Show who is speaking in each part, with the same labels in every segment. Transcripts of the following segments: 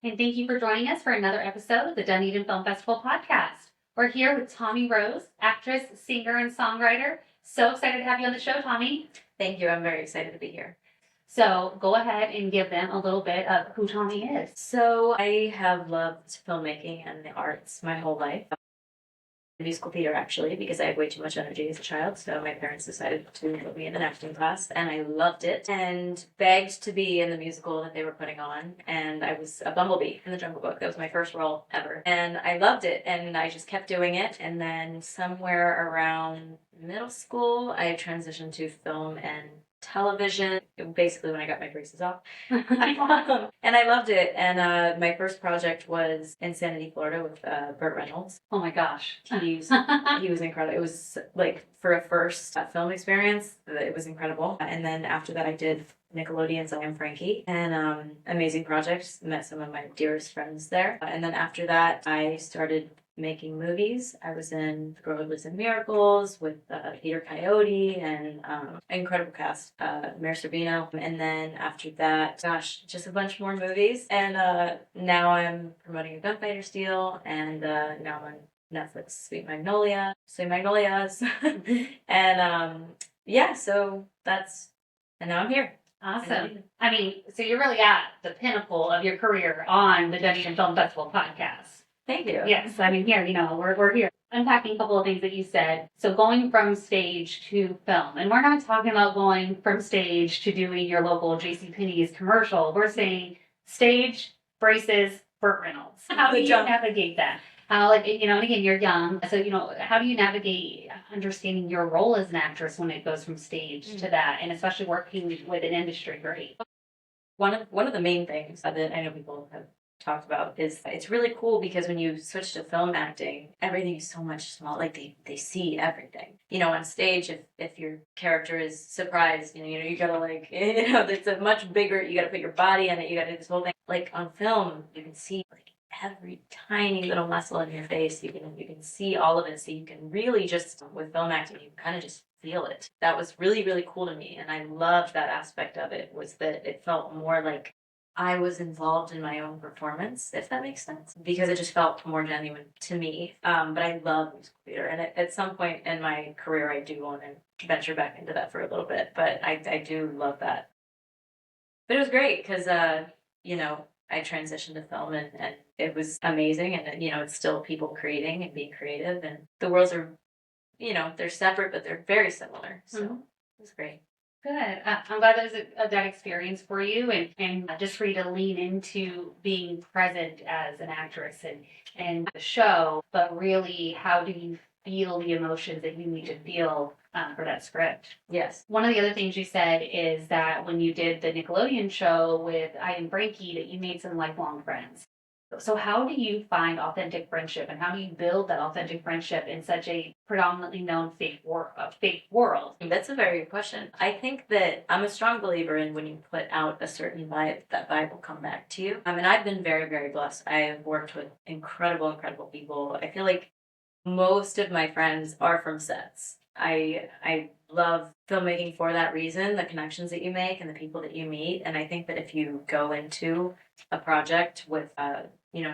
Speaker 1: and thank you for joining us for another episode of the Dunedin Film Festival podcast. We're here with Tommi Rose, actress, singer, and songwriter. So excited to have you on the show, Tommi.
Speaker 2: Thank you. I'm very excited to be here.
Speaker 1: So go ahead and give them a little bit of who Tommi is.
Speaker 2: So I have loved filmmaking and the arts my whole life. Musical theater, actually, because I had way too much energy as a child. So my parents decided to put me in an acting class, and I loved it and begged to be in the musical that they were putting on. And I was a bumblebee in the Jungle Book. That was my first role ever. And I loved it, and I just kept doing it. And then somewhere around middle school, I transitioned to film and television, basically when I got my braces off. And I loved it. And my first project was Insanity, Florida with Burt Reynolds.
Speaker 1: Oh my gosh.
Speaker 2: He was incredible. It was like for a first film experience, it was incredible. And then after that I did Nickelodeon's I Am Frankie, and amazing project. Met some of my dearest friends there. And then after that I started making movies. I was in The Girl Who Lives in Miracles with Peter Coyote and an incredible cast, Mayor Servino. And then after that, just a bunch more movies. And now I'm promoting a Gunfighter deal, and now I'm on Netflix, Sweet Magnolia, Sweet Magnolias. And so and now I'm here.
Speaker 1: Awesome. I mean, so you're really at the pinnacle of your career on the Dunedin Film Festival podcast.
Speaker 2: Thank you.
Speaker 1: Yes, I mean, here, we're here. Unpacking a couple of things that you said. So going from stage to film, and we're not talking about going from stage to doing your local JCPenney's commercial. We're saying stage, braces, Burt Reynolds. How do you navigate that? And again, you're young. So, how do you navigate understanding your role as an actress when it goes from stage to that, and especially working with an industry great?
Speaker 2: One of the main things that I know people have talked about is it's really cool because when you switch to film acting, everything is so much smaller. Like they see everything. On stage, if your character is surprised, you gotta it's a much bigger. You gotta put your body in it. You gotta do this whole thing. Like on film, you can see every tiny little muscle in your face. You can see all of it. So you can really just with film acting, you can kind of just feel it. That was really, really cool to me, and I loved that aspect of it. Was that it felt more like I was involved in my own performance, if that makes sense, because it just felt more genuine to me. But I love musical theater, and at some point in my career, I do want to venture back into that for a little bit. But I do love that. But it was great because I transitioned to film, and it was amazing. And it's still people creating and being creative, and the worlds are, they're separate, but they're very similar. So it was great.
Speaker 1: Good. I'm glad that was that experience for you, and just for you to lean into being present as an actress and the show, but really, how do you feel the emotions that you need to feel for that script?
Speaker 2: Yes.
Speaker 1: One of the other things you said is that when you did the Nickelodeon show with I Am Frankie, that you made some lifelong friends. So how do you find authentic friendship, and how do you build that authentic friendship in such a predominantly known fake world?
Speaker 2: That's a very good question. I think that I'm a strong believer in when you put out a certain vibe, that vibe will come back to you. And I've been very, very blessed. I have worked with incredible, incredible people. I feel like most of my friends are from sets. I love filmmaking for that reason, the connections that you make and the people that you meet. And I think that if you go into a project with an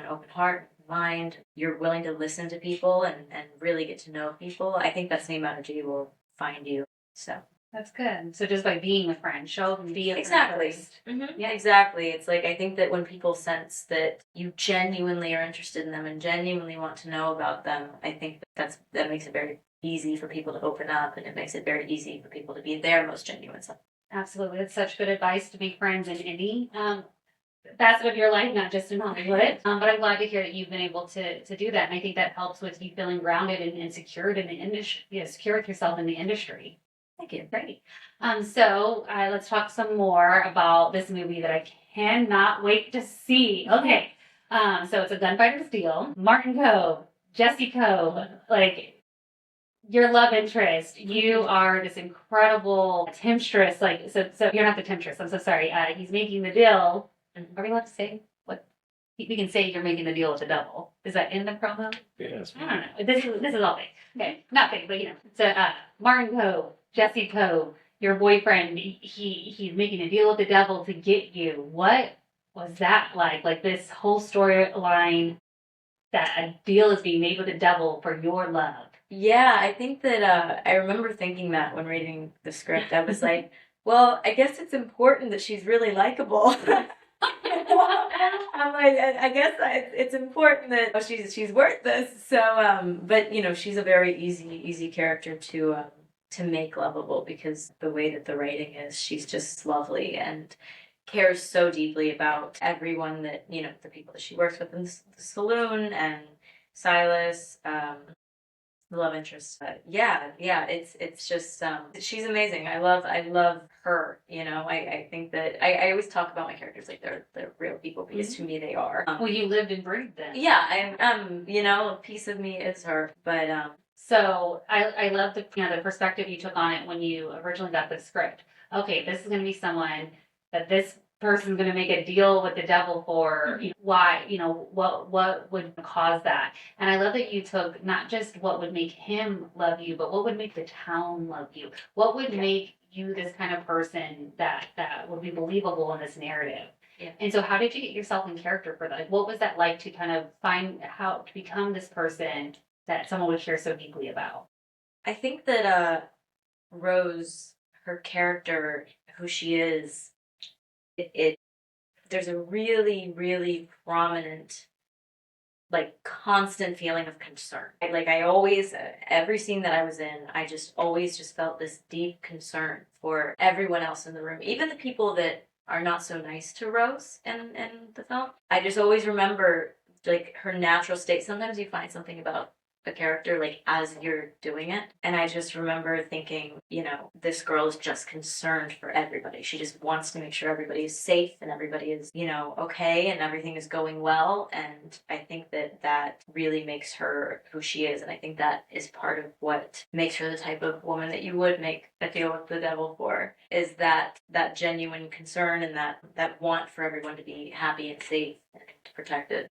Speaker 2: open heart, mind, you're willing to listen to people and really get to know people, I think that same energy will find you. So
Speaker 1: that's good. So just by being a friend, show them, be a
Speaker 2: exactly.
Speaker 1: friend first.
Speaker 2: Yeah, exactly. It's like I think that when people sense that you genuinely are interested in them and genuinely want to know about them, I think that makes it very easy for people to open up, and it makes it very easy for people to be their most genuine self.
Speaker 1: Absolutely. That's such good advice to make friends in any facet of your life, not just in Hollywood. But I'm glad to hear that you've been able to do that. And I think that helps with you feeling grounded and secured in the industry, secure with yourself in the industry.
Speaker 2: Thank you.
Speaker 1: Great. So let's talk some more about this movie that I cannot wait to see. Okay. So it's a Gunfighter deal. Martin Coe, Jesse Coe, your love interest. You are this incredible temptress. So you're not the temptress. I'm so sorry. He's making the deal. Are we allowed to say what? We can say you're making the deal with the devil. Is that in the promo?
Speaker 3: Yes.
Speaker 1: I don't know. This is all fake. Okay, not fake, but So Martin Coe, Jesse Coe, your boyfriend. He's making a deal with the devil to get you. What was that like? Like this whole storyline that a deal is being made with the devil for your love.
Speaker 2: Yeah, I think that I remember thinking that when reading the script. I was like, well, I guess it's important that she's really likable. I'm like, I guess it's important that she's worth this. So, but she's a very easy character to make lovable because the way that the writing is, she's just lovely and cares so deeply about everyone that the people that she works with in the saloon and Silas. The love interest. Yeah, it's just she's amazing. I love her. I think that I always talk about my characters like they're real people because to me they are.
Speaker 1: Well, you lived and breathed them.
Speaker 2: Yeah, a piece of me is her. But
Speaker 1: so I love the the perspective you took on it when you originally got the script. Okay, this is going to be someone that this person's going to make a deal with the devil for. Why? What would cause that? And I love that you took not just what would make him love you, but what would make the town love you. What would make you this kind of person that would be believable in this narrative.
Speaker 2: Yeah.
Speaker 1: And so how did you get yourself in character for that? Like, what was that like to kind of find how to become this person that someone would care so deeply about?
Speaker 2: I think that Rose, her character, who she is, there's a really, really prominent, like, constant feeling of concern. I always, every scene that I was in, I just always just felt this deep concern for everyone else in the room, even the people that are not so nice to Rose in the film. I just always remember, like, her natural state. Sometimes you find something about a character like as you're doing it, and I just remember thinking, this girl is just concerned for everybody. She just wants to make sure everybody is safe and everybody is okay and everything is going well. And I think that really makes her who she is, and I think that is part of what makes her the type of woman that you would make a deal with the devil for, is that genuine concern and that want for everyone to be happy and safe and protected.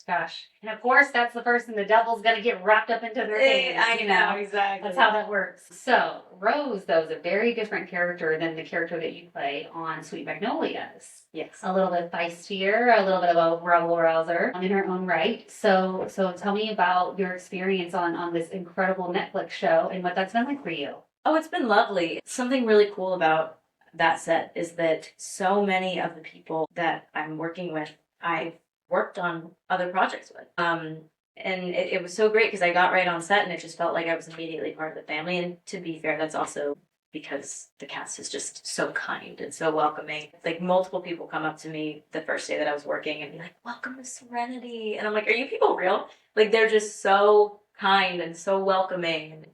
Speaker 1: Gosh. And of course, that's the person the devil's going to get wrapped up into their hands.
Speaker 2: I know, exactly.
Speaker 1: That's how that works. So, Rose, though, is a very different character than the character that you play on Sweet Magnolias.
Speaker 2: Yes.
Speaker 1: A little bit feistier, a little bit of a rebel-rouser in her own right. So tell me about your experience on this incredible Netflix show and what that's been like for you.
Speaker 2: Oh, it's been lovely. Something really cool about that set is that so many of the people that I'm working with, I've worked on other projects with. And it was so great because I got right on set and it just felt like I was immediately part of the family. And to be fair, that's also because the cast is just so kind and so welcoming. Like, multiple people come up to me the first day that I was working and be like, "Welcome to Serenity." And I'm like, "Are you people real?" Like, they're just so kind and so welcoming. And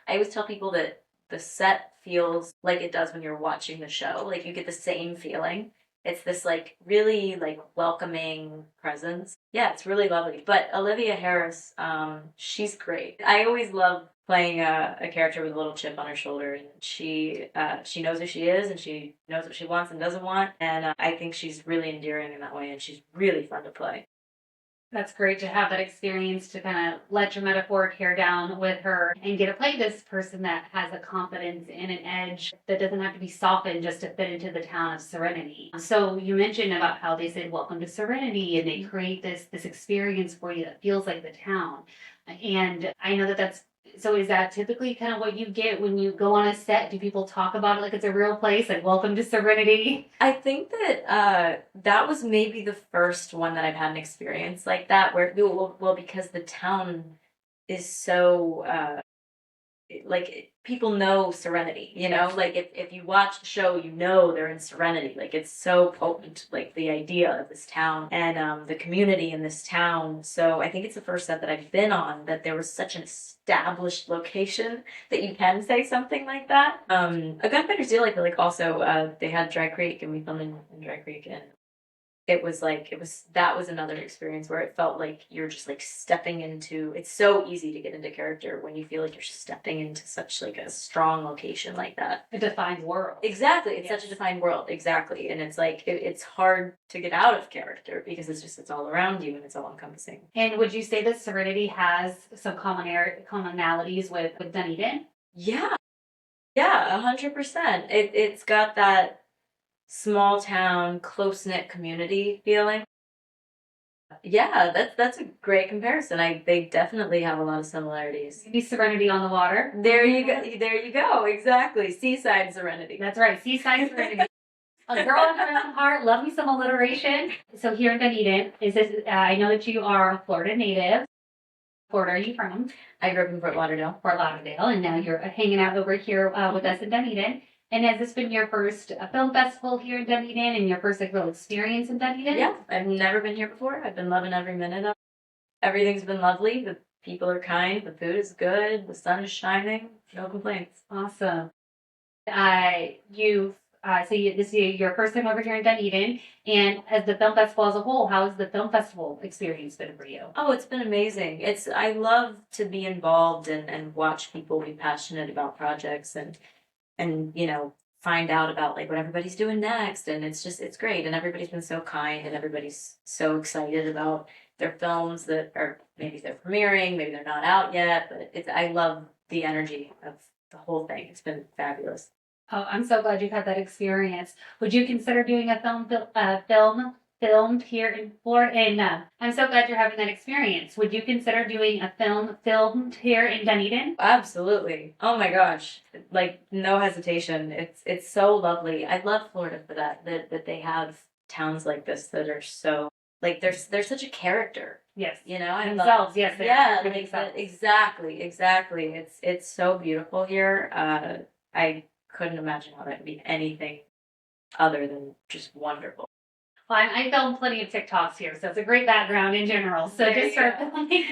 Speaker 2: I always tell people that the set feels like it does when you're watching the show. Like, you get the same feeling. It's this, like, really, like, welcoming presence. Yeah, it's really lovely. But Olivia Harris, she's great. I always love playing a character with a little chip on her shoulder. And she knows who she is, and she knows what she wants and doesn't want. And I think she's really endearing in that way, and she's really fun to play.
Speaker 1: That's great to have that experience to kind of let your metaphoric hair down with her and get to play this person that has a confidence and an edge that doesn't have to be softened just to fit into the town of Serenity. So you mentioned about how they said, "Welcome to Serenity," and they create this experience for you that feels like the town. And I know so is that typically kind of what you get when you go on a set? Do people talk about it like it's a real place, like "Welcome to Serenity"?
Speaker 2: I think that that was maybe the first one that I've had an experience like that, where, well, because the town is so, like, people know Serenity, like, if you watch the show, they're in Serenity. Like, it's so potent, like, the idea of this town and the community in this town. So I think it's the first set that I've been on that there was such an established location that you can say something like that. A Gunfighter's Deal, I feel like also they had Dry Creek, and we filmed in Dry Creek, and that was another experience where it felt like you're just, like, stepping into. It's so easy to get into character when you feel like you're stepping into such, like, a strong location like that.
Speaker 1: A defined world.
Speaker 2: Exactly. It's such a defined world. Exactly. And it's like it's hard to get out of character because it's all around you and it's all encompassing.
Speaker 1: And would you say that Serenity has some commonalities with Dunedin?
Speaker 2: Yeah. Yeah, 100%. It's got that small town, close-knit community feeling. Yeah, that's a great comparison. They definitely have a lot of similarities.
Speaker 1: Maybe Serenity on the Water.
Speaker 2: There you go. There you go. Exactly. Seaside Serenity.
Speaker 1: That's right. Seaside Serenity. A girl after my own heart. Love me some alliteration. So here in Dunedin, is this? I know that you are a Florida native. Florida, are you from?
Speaker 2: I grew up in Fort Lauderdale.
Speaker 1: Fort Lauderdale, and now you're hanging out over here with us in Dunedin. And has this been your first film festival here in Dunedin and your first like, real experience in Dunedin?
Speaker 2: Yeah, I've never been here before. I've been loving every minute of it. Everything's been lovely. The people are kind. The food is good. The sun is shining. No complaints.
Speaker 1: Awesome. This is your first time over here in Dunedin, and as the film festival as a whole, how has the film festival experience been for you?
Speaker 2: Oh, it's been amazing. I love to be involved and watch people be passionate about projects and find out about like what everybody's doing next, and it's great, and everybody's been so kind, and everybody's so excited about their films that are maybe they're premiering, maybe they're not out yet, but I love the energy of the whole thing. It's been fabulous.
Speaker 1: Oh, I'm so glad you've had that experience. Would you consider doing a film filmed here in Florida? I'm so glad you're having that experience. Would you consider doing a film filmed here in Dunedin?
Speaker 2: Absolutely. Oh my gosh. Like no hesitation. It's so lovely. I love Florida for that they have towns like this that are so like they're such a character.
Speaker 1: Yes.
Speaker 2: I
Speaker 1: themselves, yes.
Speaker 2: Exactly. It's so beautiful here. I couldn't imagine how that would be anything other than just wonderful.
Speaker 1: Well, I film plenty of TikToks here, so it's a great background in general. So
Speaker 2: There
Speaker 1: just
Speaker 2: you
Speaker 1: start
Speaker 2: go.
Speaker 1: filming.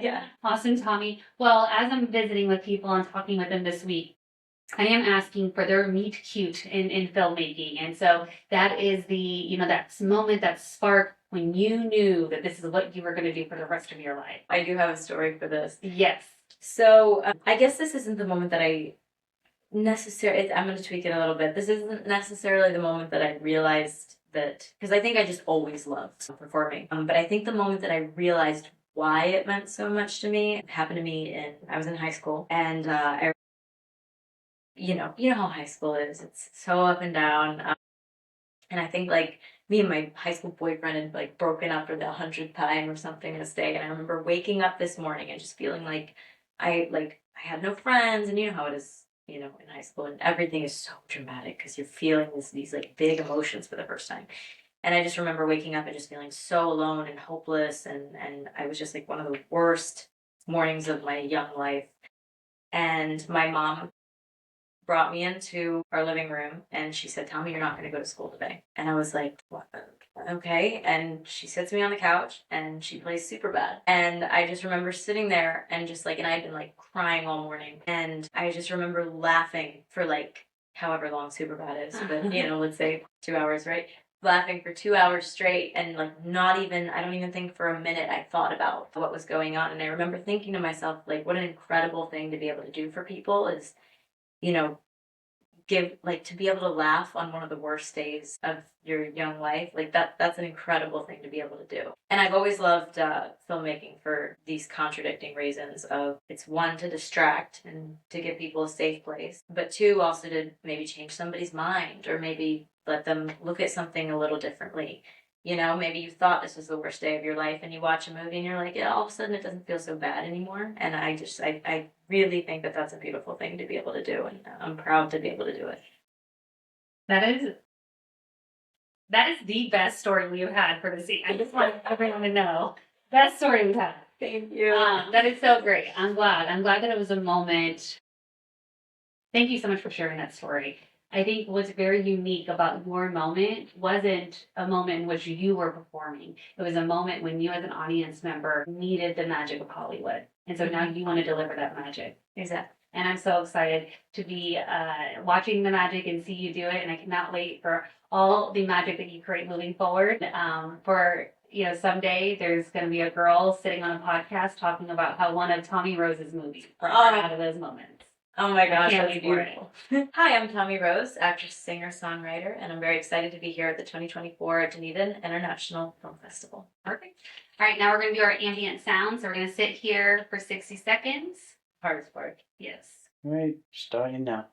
Speaker 2: Yeah.
Speaker 1: Awesome, Tommi. Well, as I'm visiting with people and talking with them this week, I am asking for their meet cute in filmmaking. And so that is that moment, that spark when you knew that this is what you were going to do for the rest of your life.
Speaker 2: I do have a story for this.
Speaker 1: Yes.
Speaker 2: So I guess this isn't the moment that I'm going to tweak it a little bit. This isn't necessarily the moment that I realized that, because I think I just always loved performing. But I think the moment that I realized why it meant so much to me, it happened to me I was in high school, and you know how high school is. It's so up and down. And I think like me and my high school boyfriend had like broken up for the 100th time or something this day. And I remember waking up this morning and just feeling like I had no friends, and you know how it is, in high school, and everything is so dramatic because you're feeling these like big emotions for the first time. And I just remember waking up and just feeling so alone and hopeless, and I was just like one of the worst mornings of my young life. And my mom brought me into our living room and she said, "Tommi, you're not going to go to school today." And I was like, "What? Okay." And she sits me on the couch and she plays Superbad. And I just remember sitting there and just like, and I'd been like crying all morning. And I just remember laughing for like however long Superbad is, but let's say 2 hours, right? Laughing for 2 hours straight, and like I don't even think for a minute I thought about what was going on. And I remember thinking to myself, like, what an incredible thing to be able to do for people is, to be able to laugh on one of the worst days of your young life. Like that's an incredible thing to be able to do. And I've always loved filmmaking for these contradicting reasons of, it's one, to distract and to give people a safe place, but two, also to maybe change somebody's mind, or maybe let them look at something a little differently. Maybe you thought this was the worst day of your life and you watch a movie and you're like, yeah, all of a sudden it doesn't feel so bad anymore. And I really think that that's a beautiful thing to be able to do. And I'm proud to be able to do it.
Speaker 1: That is the best story we've had for the scene. I just want everyone to know. Best story we've had.
Speaker 2: Thank you.
Speaker 1: That is so great. I'm glad that it was a moment. Thank you so much for sharing that story. I think what's very unique about your moment wasn't a moment in which you were performing. It was a moment when you as an audience member needed the magic of Hollywood. And so now you want to deliver that magic.
Speaker 2: Exactly.
Speaker 1: And I'm so excited to be watching the magic and see you do it. And I cannot wait for all the magic that you create moving forward. Someday there's going to be a girl sitting on a podcast talking about how one of Tommi Rose's movies brought her out of those moments.
Speaker 2: Oh my gosh,
Speaker 1: that's
Speaker 2: that's beautiful. Hi, I'm Tommi Rose, actress, singer, songwriter, and I'm very excited to be here at the 2024 Dunedin International Film Festival.
Speaker 1: Perfect. All right, now we're going to do our ambient sound. So we're going to sit here for 60 seconds.
Speaker 2: Hardest part.
Speaker 1: Yes.
Speaker 3: All right, starting now.